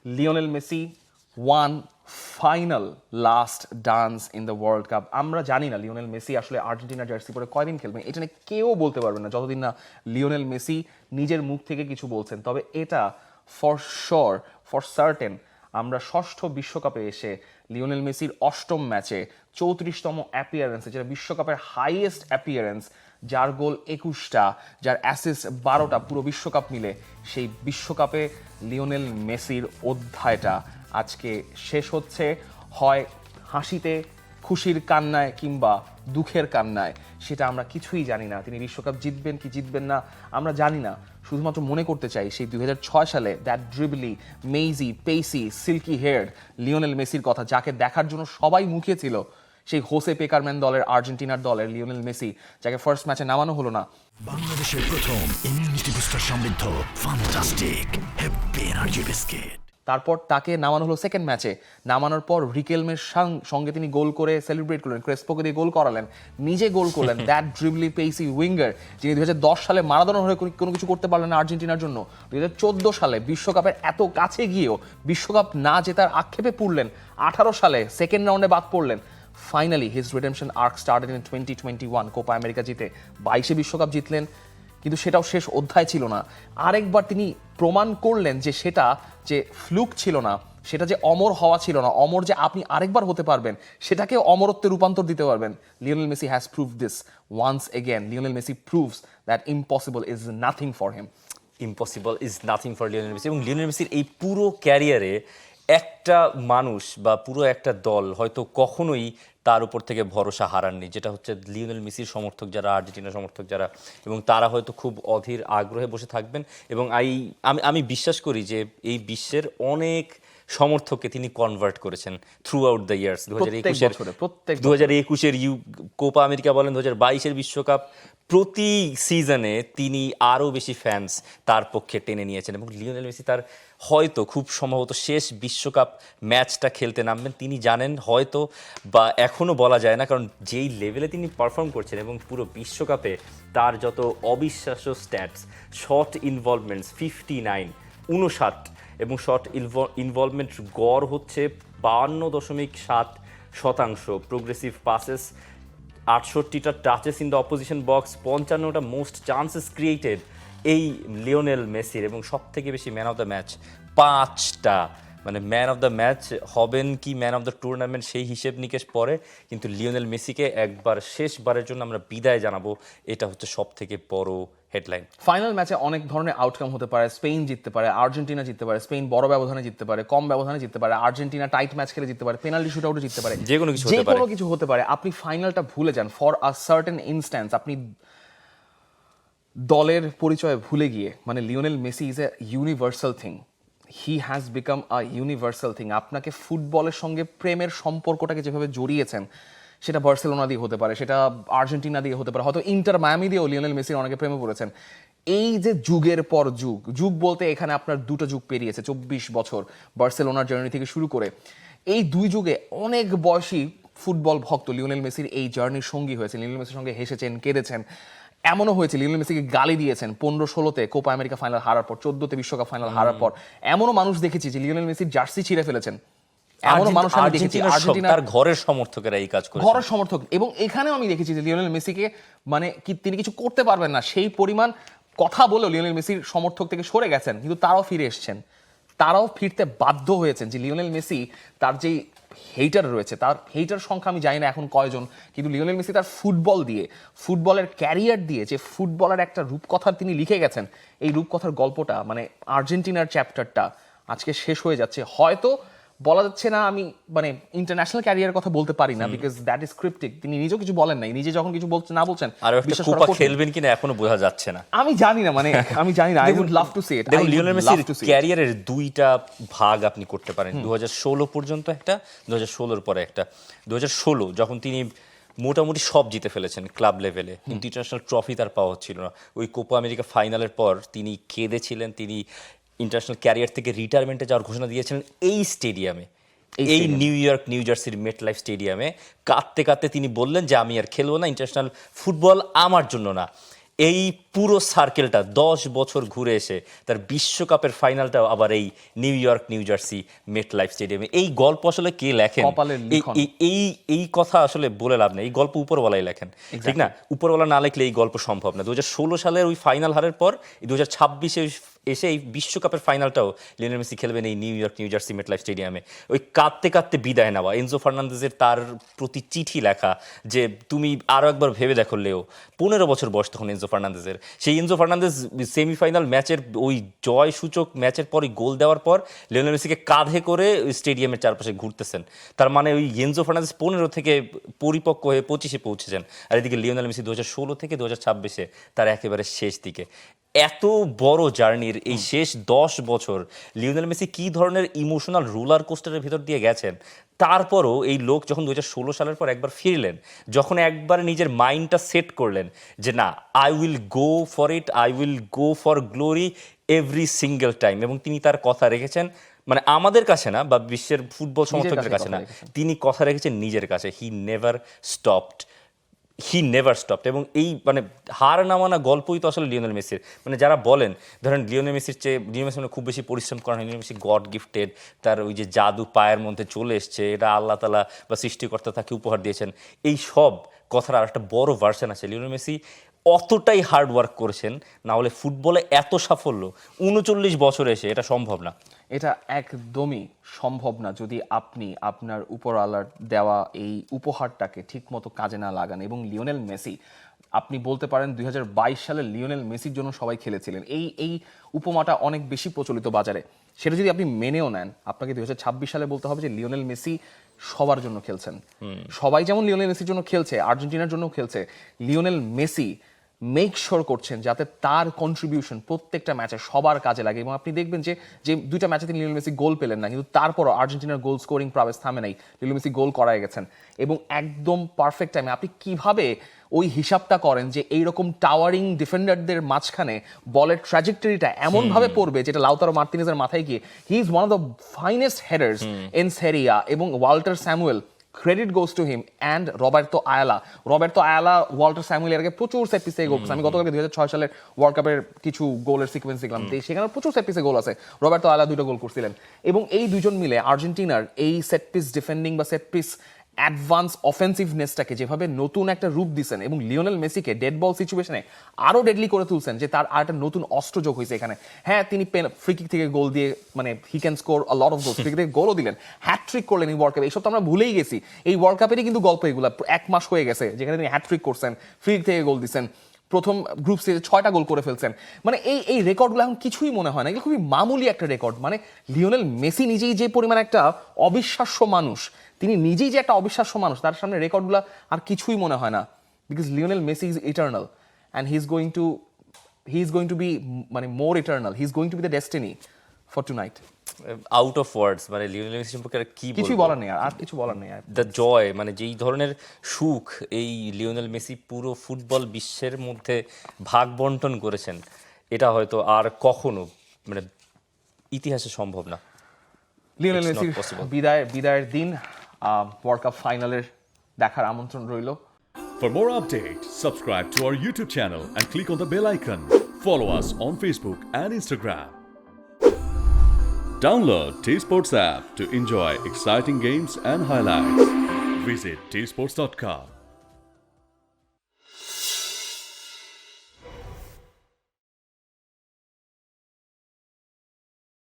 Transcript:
Lionel Messi one final last dance in the world cup. আমরা জানি না Lionel Messi আসলে আর্জেন্টিনার জার্সি পরে কয়দিন খেলবেন, এটা নিয়ে কেউ বলতে পারবে না যতদিন না লিওনেল মেসি নিজের মুখ থেকে কিছু বলছেন। তবে এটা ফর শিওর, ফর সার্টেন, আমরা ষষ্ঠ বিশ্বকাপে এসে লিওনেল মেসির অষ্টম ম্যাচে 34তম অ্যাপিয়ারেন্সে, যেটা বিশ্বকাপের হাইয়েস্ট অ্যাপিয়ারেন্স, যার গোল 21টা, যার অ্যাসিস্ট 12টা পুরো বিশ্বকাপ মিলে, সেই বিশ্বকাপে লিওনেল মেসির অধ্যায়টা আজকে শেষ হচ্ছে, হয় হাসিতে, খুশির কান্নায় কিংবা দুঃখের কান্নায়, সেটা আমরা কিছুই জানি না। তিনি বিশ্বকাপ জিতবেন কি জিতবেন না আমরা জানি না, শুধুমাত্র মনে করতে চাই সেই 2006 সালে দ্যাট ড্রিবলি, মেইজি, পেসি, সিল্কি হেয়ার লিওনেল মেসির কথা, যাকে দেখার জন্য সবাই মুখিয়েছিল। সেই হোসে পেকারম্যান দলের, আর্জেন্টিনার দলের লিওনেল মেসি, যাকে ফার্স্ট ম্যাচে নামানো হলো না। বাংলাদেশের প্রথম ইমিউনিটি বুস্টার সমৃদ্ধ ফ্যান্টাস্টিক হ্যাপি এনার্জি বিস্কিট। তারপর তাকে নামানো হলো সেকেন্ড ম্যাচে। নামানোর পর রিকেলমের সঙ্গে তিনি গোল করে সেলিব্রেট করলেন, ক্রেসপোকে দিয়ে গোল করালেন, নিজে গোল করলেন। দ্যাট ড্রিবলি পেসি উইঙ্গার, যিনি 2010 সালে মারাদোনার হয়ে কোনো কিছু করতে পারলেন না আর্জেন্টিনার জন্য, 2014 সালে বিশ্বকাপের এত কাছে গিয়েও বিশ্বকাপ না জেতার আক্ষেপে পড়লেন, 18 সালে সেকেন্ড রাউন্ডে বাদ পড়লেন। Finally his redemption arc started in 2021, Copa America জিতে 22-এ বিশ্বকাপ জিতলেন, কিন্তু সেটাও শেষ অধ্যায় ছিল না। আরেকবার তিনি প্রমাণ করলেন যে সেটা যে ফ্লুক ছিল না, সেটা যে অমর হওয়া ছিল না, অমর যে আপনি আরেকবার হতে পারবেন, সেটাকে অমরত্বে রূপান্তর দিতে পারবেন। Lionel Messi has prove this once again. Lionel Messi proves that impossible is nothing for him. Impossible is nothing for Lionel Messi. এবং লিওনেল মেসির এই পুরো ক্যারিয়ারে একটা মানুষ বা পুরো একটা দল হয়তো কখনোই তার উপর থেকে ভরসা হারাননি, যেটা হচ্ছে লিওনেল মেসির সমর্থক যারা, আর্জেন্টিনার সমর্থক যারা, এবং তারা হয়তো খুব অধীর আগ্রহে বসে থাকবেন। এবং আমি বিশ্বাস করি যে এই বিশ্বের অনেক সমর্থককে তিনি কনভার্ট করেছেন থ্রু আউট দ্য ইয়ার্স। 2021-এর কোপা আমেরিকা বলেন, 2022-এর বিশ্বকাপ, প্রতি সিজনে তিনি আরও বেশি ফ্যান্স তার পক্ষে টেনে নিয়েছেন। এবং লিওনেল মেসি তার হয়তো খুব সম্ভবত শেষ বিশ্বকাপ ম্যাচটা খেলতে নামবেন, তিনি জানেন হয়তো, বা এখনও বলা যায় না, কারণ যেই লেভেলে তিনি পারফর্ম করছেন এবং পুরো বিশ্বকাপে তার যত অবিশ্বাস্য স্ট্যাটস, শট ইনভলভমেন্টস 59, এবং শট ইনভলভমেন্ট গড় হচ্ছে 52.7%, প্রোগ্রেসিভ পাসেস 68টা, touches in the opposition box 55টা, মোস্ট চান্সেস ক্রিয়েটেড এই লিওনেল মেসির, এবং সব থেকে বেশি ম্যান অফ দ্য ম্যাচ 5টা। মানে ম্যান অফ দ্য ম্যাচ হবেন কি ম্যান অফ দ্য টুর্নামেন্ট সেই হিসেব নিকেশ পরে, কিন্তু লিওনেল মেসিকে একবার শেষবারের জন্য আমরা বিদায় জানাবো, এটা হচ্ছে সব থেকে বড় হেডলাইন। ফাইনাল ম্যাচে অনেক ধরনের আউটকাম হতে পারে। স্পেন জিততে পারে, আর্জেন্টিনা জিততে পারে, স্পেন বড় ব্যবধানে জিততে পারে, কম ব্যবধানে জিততে পারে, আর্জেন্টিনা টাইট ম্যাচ খেলে জিততে পারে, পেনাল্টি শুটআউটে জিততে পারে, যে কোনো কিছু হতে পারে। আপনি ফাইনালটা ভুলে যান ফর আ সার্টেন ইনস্ট্যান্স, আপনি দলের পরিচয় ভুলে গিয়ে, মানে Lionel Messi is a universal thing, he has become a universal thing. আপনাকে ফুটবলের সঙ্গে প্রেমের সম্পর্কটাকে যেভাবে জড়িয়েছেন, সেটা বার্সেলোনা দিয়ে হতে পারে, সেটা আর্জেন্টিনা দিয়ে হতে পারে, হয়তো ইন্টার মায়ামি দিয়েও লিওনেল মেসির অনেকে প্রেমে পড়েছেন। এই যে যুগের পর যুগ বলতে এখানে আপনার দুটো যুগ পেরিয়েছে, 24 বছর বার্সেলোনার জার্নি থেকে শুরু করে, এই দুই যুগে অনেক বয়সী ফুটবল ভক্ত লিওনেল মেসির এই জার্নির সঙ্গী হয়েছে। লিওনেল মেসির সঙ্গে হেসেছেন, কেঁদেছেন, এমনও হয়েছে লিওনেল মেসিকে গালি দিয়েছেন 15-16-তে কোপা আমেরিকা ফাইনাল হারার পর, 14-তে বিশ্বকাপ ফাইনাল হারার পর। এমনও মানুষ দেখেছি যে লিওনেল মেসির জার্সি ছিঁড়ে ফেলেছেন, এমনও মানুষ আমি দেখেছি। আর্জেন্টিনার ঘরের সমর্থকেরা এই কাজ করেছে, ঘরের সমর্থক। এবং এখানেও আমি দেখেছি যে লিওনেল মেসিকে মানে কি তিনি কিছু করতে পারবেন না সেই পরিমাণ কথা বলেও লিওনেল মেসির সমর্থক থেকে সরে গেছেন, কিন্তু তারাও ফিরে এসেছেন, তারাও ফিরতে বাধ্য হয়েছেন। যে লিওনেল মেসি, তার যেই হেইটার রয়েছে, তার হেইটার সংখ্যা আমি জানি না এখন কয়জন, কিন্তু লিওনেল মেসি তার ফুটবল দিয়ে, ফুটবলের ক্যারিয়ার দিয়ে যে ফুটবলের একটা রূপকথা তিনি লিখে গেছেন, এই রূপকথার গল্পটা, মানে আর্জেন্টিনার চ্যাপ্টারটা আজকে শেষ হয়ে যাচ্ছে। হয়তো বলা যাচ্ছে না, আমি মানে ইন্টারন্যাশনাল ক্যারিয়ার কথা বলতে পারি না, বিকজ দ্যাট ইজ স্ক্রিপ্টিক। তিনি নিজেও কিছু বলেন নাই, নিজে যখন কিছু বলছেন না বলছেন, আর একটা কোপা খেলবেন কিনা এখনো বোঝা যাচ্ছে না। আমি জানি না, মানে আমি জানি না। I would love to see it. দেখুন, লিওনেল মেসির ক্যারিয়ারের দুইটা ভাগ আপনি করতে পারেন, 2016 পর্যন্ত একটা, 2016-র পরে একটা। 2016 যখন তিনি মোটামুটি সব জিতে ফেলেছেন ক্লাব লেভেলে, কিন্তু ইন্টারন্যাশনাল ট্রফি তার পাওয়া হচ্ছিল না। ওই কোপা আমেরিকা ফাইনালের পর তিনি কেঁদেছিলেন, তিনি ইন্টারন্যাশনাল ক্যারিয়ার থেকে রিটায়ারমেন্টে যাওয়ার ঘোষণা দিয়েছিলেন এই স্টেডিয়ামে, এই নিউ জার্সির মেট লাইফ স্টেডিয়ামে। কাঁদতে কাঁদতে তিনি বললেন যে আমি আর খেলবো না, ইন্টারন্যাশনাল ফুটবল আমার জন্য না। এই পুরো সার্কেলটা 10 বছর ঘুরে এসে তার বিশ্বকাপের ফাইনালটাও আবার এই নিউ ইয়র্ক নিউ জার্সি মেট লাইফ স্টেডিয়ামে। এই গল্প আসলে কে লেখেন, কপালের লিখন। এই কথা আসলে বলে লাভ নেই, এই গল্প উপরওয়ালাই লেখেন, ঠিক না? উপরওয়ালা না লেখলে এই গল্প সম্ভব না। 2016 সালের ওই ফাইনাল হারের পর 2026-এ এসে এই বিশ্বকাপের ফাইনালটাও লিওনেল মেসি খেলবেন এই নিউ ইয়র্ক নিউ জার্সি মেট লাইফ স্টেডিয়ামে। ওই কাঁদতে কাঁদতে বিদায় নেওয়া, এনজো ফার্নান্দেজের তার প্রতি চিঠি লেখা যে তুমি আরও একবার ভেবে দেখো লেও। 15 বছর বয়স তখন এনজো ফার্নান্দেজের। সেই এনজো ফার্নান্দেজ সেমিফাইনাল ম্যাচের ওই জয় সূচক ম্যাচের পরই গোল দেওয়ার পর লিওনেল মেসিকে কাঁধে করে ওই স্টেডিয়ামের চারপাশে ঘুরতেছেন। তার মানে ওই এনজো ফার্নান্দেজ 15 থেকে পরিপক্ক হয়ে 25-এ পৌঁছেছেন, আর এদিকে লিওনেল মেসি 2016 থেকে 2026-এ তার একেবারে শেষ দিকে। এত বড় জার্নির এই শেষ 10 বছর লিওনেল মেসি কী ধরনের ইমোশনাল রোলার কোস্টারের ভেতর দিয়ে গেছেন। তারপরও এই লোক যখন 2016 সালের পর একবার ফিরলেন, যখন একবার নিজের মাইন্ডটা সেট করলেন যে না, I will go for it, I will go for glory every single time, এবং তিনি তার কথা রেখেছেন। মানে আমাদের কাছে না, বা বিশ্বের ফুটবল সমর্থকদের কাছে না, তিনি কথা রেখেছেন নিজের কাছে। He never stopped. এবং এই মানে হার না মানা গল্পই তো আসলে লিওনেল মেসির। মানে যারা বলেন ধরেন লিওনেল মেসির চেয়ে, লিওনেল মেসি খুব বেশি পরিশ্রম করেন, লিওনেল মেসি গড গিফটেড, তার ওই যে জাদু পায়ের মধ্যে চলে এসছে, এটা আল্লাহ তাআলা বা সৃষ্টিকর্তা তাকে উপহার দিয়েছেন, এই সব কথার আর একটা বড় ভার্সন আছে। লিওনেল মেসি অতটাই হার্ড ওয়ার্ক করেছেন, না হলে ফুটবলে এত সাফল্য 39 বছরে এসে এটা সম্ভব না। এটা একদমই সম্ভব না যদি আপনি আপনার উপরওয়ালার দেওয়া এই উপহারটাকে ঠিকমতো কাজে না লাগান। এবং লিওনেল মেসি, আপনি বলতে পারেন 2022 সালে লিওনেল মেসির জন্য সবাই খেলেছিলেন, এই উপমাটা অনেক বেশি প্রচলিত বাজারে। সেটা যদি আপনি মেনেও নেন, আপনাকে 2026 সালে বলতে হবে যে লিওনেল মেসি সবার জন্য খেলছেন। সবাই যেমন লিওনেল মেসির জন্য খেলছে, আর্জেন্টিনার জন্য খেলছে, লিওনেল মেসি মেক শিওর করছেন যাতে তার কন্ট্রিবিউশন প্রত্যেকটা ম্যাচে সবার কাজে লাগে। এবং আপনি দেখবেন যে দুইটা ম্যাচে তিনি লিওনেল মেসি গোল পেলেন না, কিন্তু তারপরও আর্জেন্টিনার গোল স্কোরিং প্রাবেশ থামে নাই, লিওনেল মেসি গোল করায় গেছেন এবং একদম পারফেক্ট টাইমে। আপনি কিভাবে ওই হিসাবটা করেন যে এইরকম টাওয়ারিং ডিফেন্ডারদের মাঝখানে বলের ট্র্যাজেক্টরিটা এমনভাবে পড়বে যেটা লাউতারো মার্তিনেজের মাথায় গিয়ে, he is one of the finest headers in Serie A. এবং Walter Samuel, credit goes to him, and Roberto Ayala Walter স্যামুয়েলের আগে প্রচুর সেট পিসে গোল করছে। আমি গতকালকে 2006 সালের ওয়ার্ল্ড কাপের কিছু গোলের সিকোয়েন্স দেখলাম, সেখানে প্রচুর সেট পিসে গোল আছে। রবার্তো আয়ালা 2টা গোল করছিলেন, এবং এই দুজন মিলে আর্জেন্টিনার এই সেট পিস ডিফেন্ডিং বা সেট পিস অ্যাডভান্স অফেন্সিভনেসটাকে যেভাবে নতুন একটা রূপ দিচ্ছেন, এবং লিওনেল মেসিকে ডেড বল সিচুয়েশনে আরও ডেডলি করে তুলছেন, যে তার আর একটা নতুন অস্ত্র যোগ হয়েছে এখানে। হ্যাঁ, তিনি ফ্রি কিক থেকে গোল দিয়ে, মানে he can score a lot of goals, free kick থেকে গোলও দিলেন, হ্যাটট্রিক করলেন এই ওয়ার্ল্ড কাপে। এইসব তো আমরা ভুলেই গেছি, এই ওয়ার্ল্ড কাপেরই কিন্তু গল্প এগুলো। 1 মাস হয়ে গেছে যেখানে তিনি হ্যাটট্রিক করছেন, ফ্রি কিক থেকে গোল দিচ্ছেন, প্রথম গ্রুপ স্টেজে 6টা গোল করে ফেলছেন। মানে এই রেকর্ডগুলো এখন কিছুই মনে হয় না, এগুলো খুবই মামুলি একটা রেকর্ড। মানে লিওনেল মেসি নিজেই যে পরিমাণ একটা অবিশ্বাস্য মানুষ, তিনি নিজেই যে একটা অবিশ্বাস্য মানুষ, তার সামনে রেকর্ডগুলো আর কিছুই মনে হয় না। Because Lionel Messi is eternal, and he is going to be মানে more eternal, he is going to be the destiny for tonight. Out of words, মানে লিওনেল মেসি সম্পর্কে আর কি কিছুই বলার নেই, আর কিছু বলার নেই। দ্য জয়, মানে যেই ধরনের সুখ এই লিওনেল মেসি পুরো ফুটবল বিশ্বের মধ্যে ভাগ বন্টন করেছেন, এটা হয়তো আর কখনো মানে ইতিহাসে সম্ভব না। লিওনেল মেসির বিদায়ের দিন, ওয়ার্ল্ড কাপ ফাইনালের দেখার আমন্ত্রণ রইল। For more updates, subscribe to our YouTube channel and click on the bell icon. Follow us on Facebook and Instagram. Download T-Sports app to enjoy exciting games and highlights. Visit tsports.com.